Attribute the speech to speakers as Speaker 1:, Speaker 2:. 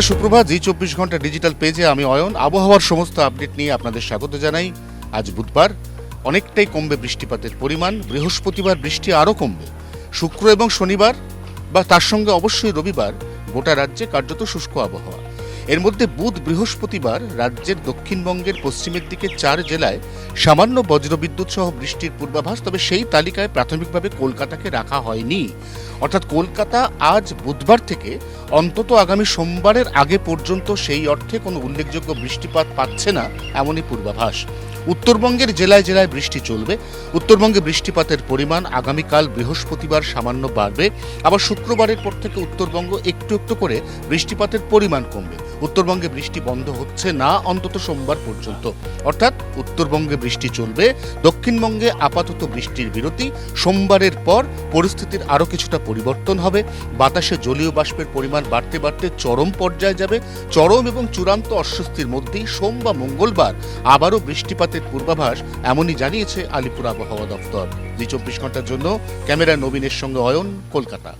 Speaker 1: সুপ্রভাত। জি 24 ঘন্টা ডিজিটাল পেজে আমি অয়ন আবহাওয়ার সমস্ত আপডেট নিয়ে আপনাদের স্বাগত জানাই। আজ বুধবার, অনেকটাই কমবে বৃষ্টিপাতের পরিমাণ। বৃহস্পতিবার বৃষ্টি আরও কমবে। শুক্র এবং শনিবার বা তার সঙ্গে অবশ্যই রবিবার গোটা রাজ্যে কার্যত শুষ্ক আবহাওয়া। এর মধ্যে বুধ বৃহস্পতিবার রাজ্যের দক্ষিণবঙ্গের পশ্চিমের দিকে 4 জেলায় সামান্য বজ্রবিদ্যুৎ সহ বৃষ্টির পূর্বাভাস। তবে সেই তালিকায় প্রাথমিকভাবে কলকাতাকে রাখা হয়নি। অর্থাৎ কলকাতা আজ বুধবার থেকে অন্তত আগামী সোমবারের আগে পর্যন্ত সেই অর্থে কোনো উল্লেখযোগ্য বৃষ্টিপাত পাচ্ছে না, এমনই পূর্বাভাস। উত্তরবঙ্গের জেলায় জেলায় বৃষ্টি চলবে। উত্তরবঙ্গে বৃষ্টিপাতের পরিমাণ আগামীকাল বৃহস্পতিবার সামান্য বাড়বে। আবার শুক্রবারের পর থেকে উত্তরবঙ্গ একটু একটু করে বৃষ্টিপাতের পরিমাণ কমবে। উত্তরবঙ্গে বৃষ্টি বন্ধ হচ্ছে না অন্তত সোমবার পর্যন্ত। অর্থাৎ উত্তরবঙ্গে বৃষ্টি চলবে, দক্ষিণবঙ্গে আপাতত বৃষ্টির বিরতি। সোমবারের পর পরিস্থিতির আরও কিছুটা পরিবর্তন হবে। বাতাসে জলীয় বাষ্পের পরিমাণ বাড়তে বাড়তে চরম পর্যায়ে যাবে। চরম এবং চূড়ান্ত অস্বস্তির মধ্যেই সোম বা মঙ্গলবার আবারও বৃষ্টিপাতের পূর্বাভাস, এমনই জানিয়েছে আলিপুর আবহাওয়া দপ্তর। জি 24 ঘন্টার জন্য ক্যামেরা নবীনের সঙ্গে অয়ন, কলকাতা।